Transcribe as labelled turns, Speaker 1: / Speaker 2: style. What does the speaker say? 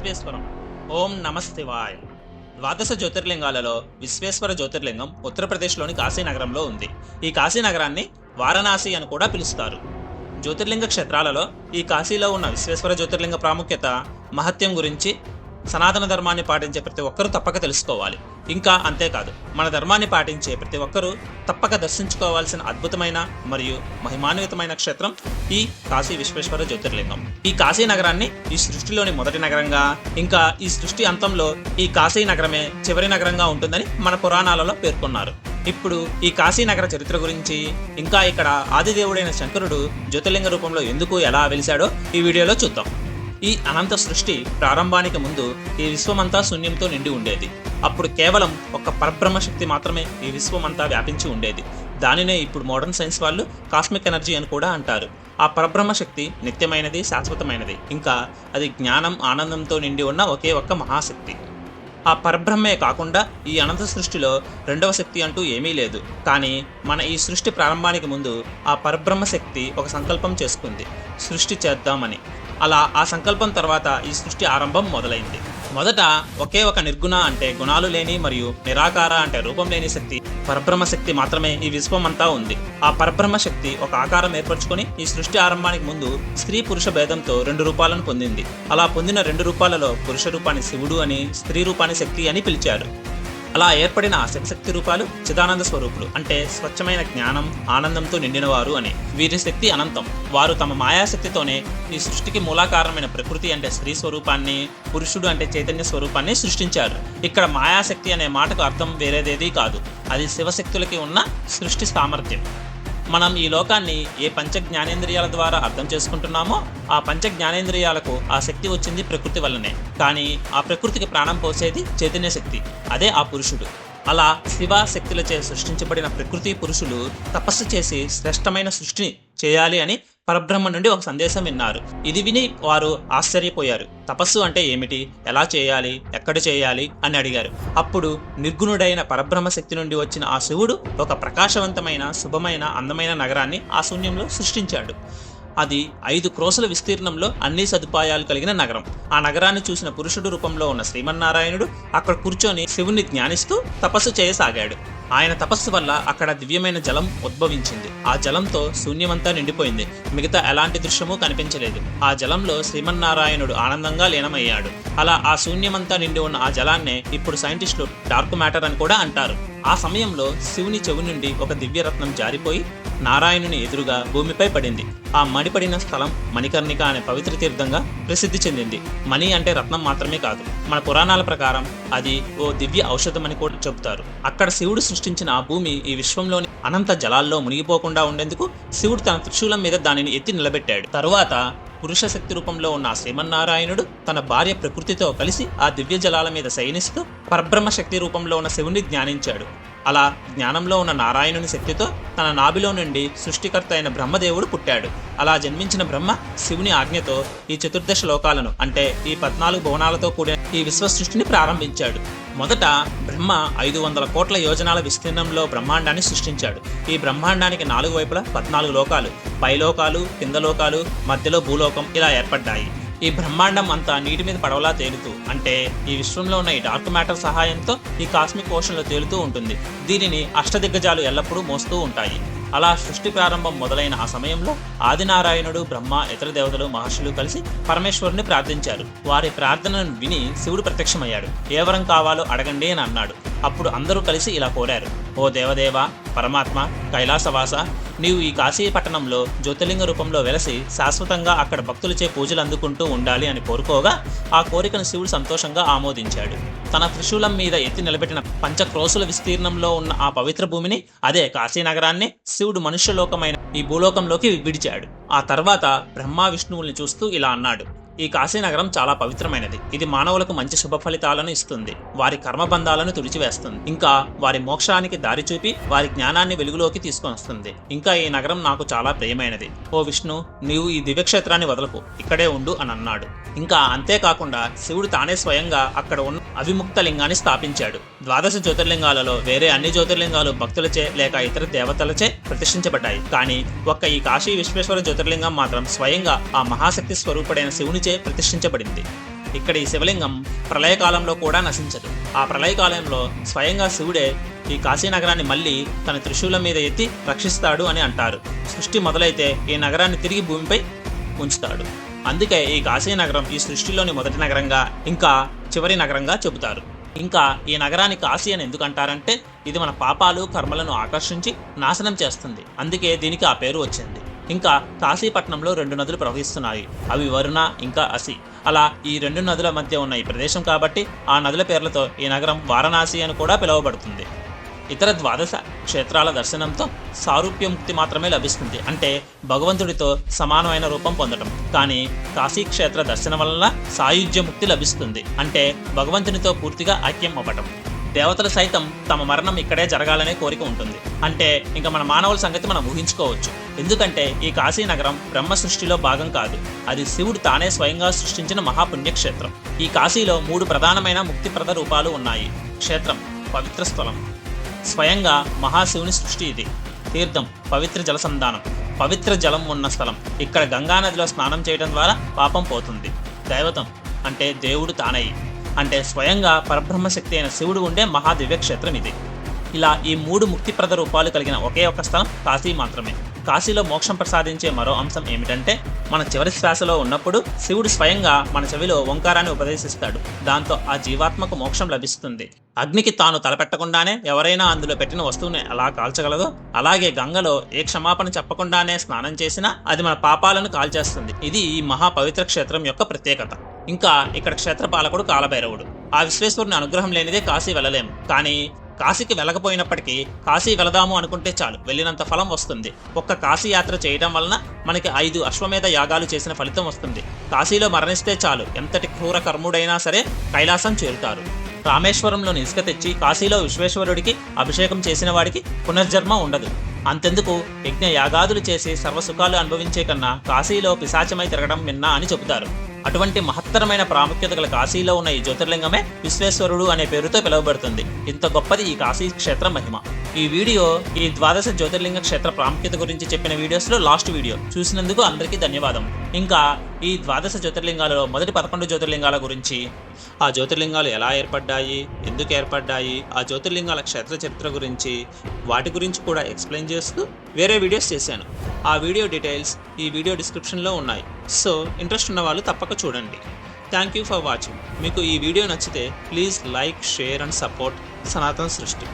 Speaker 1: విశ్వేశ్వరం. ఓం నమశివాయ. ద్వాదశ జ్యోతిర్లింగాలలో విశ్వేశ్వర జ్యోతిర్లింగం ఉత్తరప్రదేశ్లోని కాశీ నగరంలో ఉంది. ఈ కాశీ నగరాన్ని వారణాసి అని కూడా పిలుస్తారు. జ్యోతిర్లింగ క్షేత్రాలలో ఈ కాశీలో ఉన్న విశ్వేశ్వర జ్యోతిర్లింగ ప్రాముఖ్యత, మహత్యం గురించి సనాతన ధర్మాన్ని పాటించే ప్రతి ఒక్కరూ తప్పక తెలుసుకోవాలి. ఇంకా అంతేకాదు, మన ధర్మాన్ని పాటించే ప్రతి ఒక్కరూ తప్పక దర్శించుకోవాల్సిన అద్భుతమైన మరియు మహిమాన్వితమైన క్షేత్రం ఈ కాశీ విశ్వేశ్వర జ్యోతిర్లింగం. ఈ కాశీ నగరాన్ని ఈ సృష్టిలోని మొదటి నగరంగా, ఇంకా ఈ సృష్టి అంతంలో ఈ కాశీ నగరమే చివరి నగరంగా ఉంటుందని మన పురాణాలలో పేర్కొన్నారు. ఇప్పుడు ఈ కాశీ నగర చరిత్ర గురించి, ఇంకా ఇక్కడ ఆదిదేవుడైన శంకరుడు జ్యోతిర్లింగ రూపంలో ఎందుకు ఎలా వెలిశాడో ఈ వీడియోలో చూద్దాం. ఈ అనంత సృష్టి ప్రారంభానికి ముందు ఈ విశ్వమంతా శూన్యంతో నిండి ఉండేది. అప్పుడు కేవలం ఒక పరబ్రహ్మ శక్తి మాత్రమే ఈ విశ్వమంతా వ్యాపించి ఉండేది. దానినే ఇప్పుడు మోడర్న్ సైన్స్ వాళ్ళు కాస్మిక్ ఎనర్జీ అని కూడా అంటారు. ఆ పరబ్రహ్మ శక్తి నిత్యమైనది, శాశ్వతమైనది. ఇంకా అది జ్ఞానం, ఆనందంతో నిండి ఉన్న ఒకే ఒక్క మహాశక్తి. ఆ పరబ్రహ్మే కాకుండా ఈ అనంత సృష్టిలో రెండవ శక్తి అంటూ ఏమీ లేదు. కానీ మన ఈ సృష్టి ప్రారంభానికి ముందు ఆ పరబ్రహ్మ శక్తి ఒక సంకల్పం చేసుకుంది, సృష్టి చేద్దామని. అలా ఆ సంకల్పం తర్వాత ఈ సృష్టి ఆరంభం మొదలైంది. మొదట ఒకే ఒక నిర్గుణ అంటే గుణాలు లేని మరియు నిరాకార అంటే రూపం లేని శక్తి, పరబ్రహ్మ శక్తి మాత్రమే ఈ విశ్వమంతా ఉంది. ఆ పరబ్రహ్మ శక్తి ఒక ఆకారం ఏర్పరచుకొని ఈ సృష్టి ఆరంభానికి ముందు స్త్రీ పురుష భేదంతో 2 రూపాలను పొందింది. అలా పొందిన 2 రూపాలలో పురుష రూపాన్ని శివుడు అని, స్త్రీ రూపాన్ని శక్తి అని పిలిచారు. అలా ఏర్పడిన ఆ శక్తి రూపాలు చిదానంద స్వరూపులు అంటే స్వచ్ఛమైన జ్ఞానం, ఆనందంతో నిండినవారు అని. వీరి శక్తి అనంతం. వారు తమ మాయాశక్తితోనే ఈ సృష్టికి మూలాకారణమైన ప్రకృతి అంటే స్త్రీ స్వరూపాన్ని, పురుషుడు అంటే చైతన్య స్వరూపాన్ని సృష్టించారు. ఇక్కడ మాయాశక్తి అనే మాటకు అర్థం వేరేదేదీ కాదు, అది శివశక్తులకి ఉన్న సృష్టి సామర్థ్యం. మనం ఈ లోకాన్ని ఏ పంచ జ్ఞానేంద్రియాల ద్వారా అర్థం చేసుకుంటున్నామో ఆ పంచ జ్ఞానేంద్రియాలకు ఆ శక్తి వచ్చింది ప్రకృతి వల్లనే. కానీ ఆ ప్రకృతికి ప్రాణం పోసేది చైతన్య శక్తి, అదే ఆ పురుషుడు. అలా శివ శక్తులచే సృష్టించబడిన ప్రకృతి పురుషులు తపస్సు చేసి శ్రేష్టమైన సృష్టిని చేయాలి అని పరబ్రహ్మ నుండి ఒక సందేశం విన్నారు. ఇది విని వారు ఆశ్చర్యపోయారు. తపస్సు అంటే ఏమిటి, ఎలా చేయాలి, ఎక్కడ చేయాలి అని అడిగారు. అప్పుడు నిర్గుణుడైన పరబ్రహ్మ శక్తి నుండి వచ్చిన ఆ శివుడు ఒక ప్రకాశవంతమైన, శుభమైన, అందమైన నగరాన్ని ఆ శూన్యంలో సృష్టించాడు. అది 5 క్రోసుల విస్తీర్ణంలో అన్ని సదుపాయాలు కలిగిన నగరం. ఆ నగరాన్ని చూసిన పురుషుడు రూపంలో ఉన్న శ్రీమన్నారాయణుడు అక్కడ కూర్చొని శివుణ్ణి జ్ఞానిస్తూ తపస్సు చేయసాగాడు. ఆయన తపస్సు వల్ల అక్కడ దివ్యమైన జలం ఉద్భవించింది. ఆ జలంతో శూన్యమంతా నిండిపోయింది. మిగతా ఎలాంటి దృశ్యమూ కనిపించలేదు. ఆ జలంలో శ్రీమన్నారాయణుడు ఆనందంగా లీనమయ్యాడు. అలా ఆ శూన్యమంతా నిండి ఉన్న ఆ జలాన్నే ఇప్పుడు సైంటిస్టులు డార్క్ మ్యాటర్ అని కూడా అంటారు. ఆ సమయంలో శివుని చెవి నుండి ఒక దివ్యరత్నం జారిపోయి నారాయణుని ఎదురుగా భూమిపై పడింది. ఆ మడిపడిన స్థలం మణికర్ణిక అనే పవిత్ర తీర్థంగా ప్రసిద్ధి చెందింది. మణి అంటే రత్నం మాత్రమే కాదు, మన పురాణాల ప్రకారం అది ఓ దివ్య ఔషధం అని కూడా చెబుతారు. అక్కడ శివుడు సృష్టించిన ఆ భూమి ఈ విశ్వంలోని అనంత జలాల్లో మునిగిపోకుండా ఉండేందుకు శివుడు తన త్రిశూలం మీద దానిని ఎత్తి నిలబెట్టాడు. తరువాత పురుష శక్తి రూపంలో ఉన్న శ్రీమన్నారాయణుడు తన భార్య ప్రకృతితో కలిసి ఆ దివ్య జలాల మీద శయనిస్తూ పరబ్రహ్మ శక్తి రూపంలో ఉన్న శివుని జ్ఞానించాడు. అలా జ్ఞానంలో ఉన్న నారాయణుని శక్తితో తన నాభిలో నుండి సృష్టికర్త అయిన బ్రహ్మదేవుడు పుట్టాడు. అలా జన్మించిన బ్రహ్మ శివుని ఆజ్ఞతో ఈ 14 లోకాలను అంటే ఈ 14 భువనాలతో కూడిన ఈ విశ్వ సృష్టిని ప్రారంభించాడు. మొదట బ్రహ్మ 500 కోట్ల యోజనాల విస్తీర్ణంలో బ్రహ్మాండాన్ని సృష్టించాడు. ఈ బ్రహ్మాండానికి 4 వైపులా 14 లోకాలు, పైలోకాలు, కింద లోకాలు, మధ్యలో భూలోకం ఇలా ఏర్పడ్డాయి. ఈ బ్రహ్మాండం అంతా నీటి మీద పడవలా తేలుతూ, అంటే ఈ విశ్వంలో ఉన్న ఈ డార్క్ మ్యాటర్ సహాయంతో ఈ కాస్మిక్ ఓషన్లో తేలుతూ ఉంటుంది. దీనిని అష్టదిగ్గజాలు ఎల్లప్పుడూ మోస్తూ ఉంటాయి. అలా సృష్టి ప్రారంభం మొదలైన ఆ సమయంలో ఆదినారాయణుడు, బ్రహ్మ, ఇతర దేవతలు, మహర్షులు కలిసి పరమేశ్వరుని ప్రార్థించారు. వారి ప్రార్థనను విని శివుడు ప్రత్యక్షమయ్యాడు. ఏ వరం కావాలో అడగండి అని అన్నాడు. అప్పుడు అందరూ కలిసి ఇలా కోరారు: ఓ దేవదేవ, పరమాత్మ, కైలాసవాస, నీవు ఈ కాశీ పట్టణంలో జ్యోతిర్లింగ రూపంలో వెలసి శాశ్వతంగా అక్కడ భక్తులచే పూజలు అందుకుంటూ ఉండాలి అని కోరుకోగా ఆ కోరికను శివుడు సంతోషంగా ఆమోదించాడు. తన త్రిశూలం మీద ఎత్తి నిలబెట్టిన 5 క్రోసుల విస్తీర్ణంలో ఉన్న ఆ పవిత్ర భూమిని, అదే కాశీ నగరాన్ని శివుడు మనుష్యలోకమైన ఈ భూలోకంలోకి విడిచాడు. ఆ తర్వాత బ్రహ్మ విష్ణువుల్ని చూస్తూ ఇలా అన్నాడు: ఈ కాశీ నగరం చాలా పవిత్రమైనది. ఇది మానవులకు మంచి శుభ ఫలితాలను ఇస్తుంది, వారి కర్మబంధాలను తుడిచివేస్తుంది, ఇంకా వారి మోక్షానికి దారి చూపి వారి జ్ఞానాన్ని వెలుగులోకి తీసుకొని వస్తుంది. ఇంకా ఈ నగరం నాకు చాలా ప్రియమైనది. ఓ విష్ణు, నీవు ఈ దివ్యక్షేత్రాన్ని వదలకు, ఇక్కడే ఉండు అని అన్నాడు. ఇంకా అంతేకాకుండా శివుడు తానే స్వయంగా అక్కడ ఉన్న అవిముక్త లింగాన్ని స్థాపించాడు. 12 జ్యోతిర్లింగాలలో వేరే అన్ని జ్యోతిర్లింగాలు భక్తులచే లేక ఇతర దేవతలచే ప్రతిష్ఠించబడ్డాయి. కానీ ఒక్క ఈ కాశీ విశ్వేశ్వర జ్యోతిర్లింగం మాత్రం స్వయంగా ఆ మహాశక్తి స్వరూపుడైన శివునిచే ప్రతిష్ఠించబడింది. ఇక్కడ ఈ శివలింగం ప్రళయకాలంలో కూడా నశించదు. ఆ ప్రళయకాలంలో స్వయంగా శివుడే ఈ కాశీనగరాన్ని మళ్ళీ తన త్రిశూలం మీద ఎత్తి రక్షిస్తాడు అని అంటారు. సృష్టి మొదలైతే ఈ నగరాన్ని తిరిగి భూమిపై ఉంచుతాడు. అందుకే ఈ కాశీనగరం ఈ సృష్టిలోని మొదటి నగరంగా, ఇంకా చివరి నగరంగా చెబుతారు. ఇంకా ఈ నగరాన్ని కాశీ అని ఎందుకు అంటారంటే ఇది మన పాపాలు కర్మలను ఆకర్షించి నాశనం చేస్తుంది. అందుకే దీనికి ఆ పేరు వచ్చింది. ఇంకా కాశీపట్నంలో 2 నదులు ప్రవహిస్తున్నాయి. అవి వరుణ, ఇంకా అసి. అలా ఈ 2 నదుల మధ్య ఉన్న ఈ ప్రదేశం కాబట్టి ఆ నదుల పేర్లతో ఈ నగరం వారణాసి అని కూడా పిలువబడుతుంది. ఇతర ద్వాదశ క్షేత్రాల దర్శనంతో సారూప్యముక్తి మాత్రమే లభిస్తుంది, అంటే భగవంతుడితో సమానమైన రూపం పొందడం. కానీ కాశీ క్షేత్ర దర్శనం వలన సాయుధ్యముక్తి లభిస్తుంది, అంటే భగవంతునితో పూర్తిగా ఐక్యం అవ్వటం. దేవతలు సైతం తమ మరణం ఇక్కడే జరగాలనే కోరిక ఉంటుంది. అంటే ఇంకా మన మానవుల సంగతి మనం ఊహించుకోవచ్చు. ఎందుకంటే ఈ కాశీ నగరం బ్రహ్మ సృష్టిలో భాగం కాదు, అది శివుడు తానే స్వయంగా సృష్టించిన మహాపుణ్యక్షేత్రం. ఈ కాశీలో 3 ప్రధానమైన ముక్తిప్రద రూపాలు ఉన్నాయి. క్షేత్రం, పవిత్ర స్థలం, స్వయంగా మహాశివుని సృష్టి ఇది. తీర్థం, పవిత్ర జల సంధానం, పవిత్ర జలం ఉన్న స్థలం. ఇక్కడ గంగానదిలో స్నానం చేయడం ద్వారా పాపం పోతుంది. దైవతం అంటే దేవుడు తానై, అంటే స్వయంగా పరబ్రహ్మశక్తి అయిన శివుడు ఉండే మహాదివ్యక్షేత్రం ఇది. ఇలా ఈ 3 ముక్తిప్రద రూపాలు కలిగిన ఒకే ఒక స్థలం కాశీ మాత్రమే. కాశీలో మోక్షం ప్రసాదించే మరో అంశం ఏమిటంటే మన చివరి శ్వాసలో ఉన్నప్పుడు శివుడు స్వయంగా మన చెవిలో ఓంకారాన్ని ఉపదేశిస్తాడు. దాంతో ఆ జీవాత్మకు మోక్షం లభిస్తుంది. అగ్నికి తాను తలపెట్టకుండానే ఎవరైనా అందులో పెట్టిన వస్తువుని ఎలా కాల్చగలదో, అలాగే గంగలో ఏ క్షమాపణ చెప్పకుండానే స్నానం చేసినా అది మన పాపాలను కాల్చేస్తుంది. ఇది ఈ మహాపవిత్ర క్షేత్రం యొక్క ప్రత్యేకత. ఇంకా ఇక్కడ క్షేత్రపాలకుడు కాలభైరవుడు. ఆ విశ్వేశ్వరుని అనుగ్రహం లేనిదే కాశీ వెళ్ళలేము. కానీ కాశీకి వెళ్ళకపోయినప్పటికీ కాశీ వెళదాము అనుకుంటే చాలు, వెళ్ళినంత ఫలం వస్తుంది. ఒక్క కాశీ యాత్ర చేయడం వలన మనకి 5 అశ్వమేధ యాగాలు చేసిన ఫలితం వస్తుంది. కాశీలో మరణిస్తే చాలు, ఎంతటి క్రూర కర్ముడైనా సరే కైలాసం చేరుతారు. రామేశ్వరంలోని ఇసుక తెచ్చి కాశీలో విశ్వేశ్వరుడికి అభిషేకం చేసిన వాడికి పునర్జన్మ ఉండదు. అంతెందుకు, యజ్ఞ యాగాదులు చేసి సర్వసుఖాలు అనుభవించే కన్నా కాశీలో పిశాచమై తిరగడం మిన్నా అని చెబుతారు. అటువంటి మహత్తరమైన ప్రాముఖ్యత గల కాశీలో ఉన్న ఈ జ్యోతిర్లింగమే విశ్వేశ్వరుడు అనే పేరుతో పిలువబడుతుంది. ఇంత గొప్పది ఈ కాశీ క్షేత్ర మహిమ. ఈ వీడియో ఈ ద్వాదశ జ్యోతిర్లింగ క్షేత్ర ప్రాముఖ్యత గురించి చెప్పిన వీడియోస్లో లాస్ట్ వీడియో చూసినందుకు అందరికీ ధన్యవాదం. ఇంకా ఈ ద్వాదశ జ్యోతిర్లింగాలలో మొదటి 11 జ్యోతిర్లింగాల గురించి, ఆ జ్యోతిర్లింగాలు ఎలా ఏర్పడ్డాయి, ఎందుకు ఏర్పడ్డాయి, ఆ జ్యోతిర్లింగాల క్షేత్ర చరిత్ర గురించి, వాటి గురించి కూడా ఎక్స్ప్లెయిన్ చేస్తూ వేరే వీడియోస్ చేశాను. ఆ వీడియో డీటెయిల్స్ ఈ వీడియో డిస్క్రిప్షన్లో ఉన్నాయి. సో ఇంట్రెస్ట్ ఉన్న వాళ్ళు తప్పక చూడండి. Thank you for watching. మీకు ఈ వీడియో నచ్చితే please like, share and support సనాతన సృష్టి.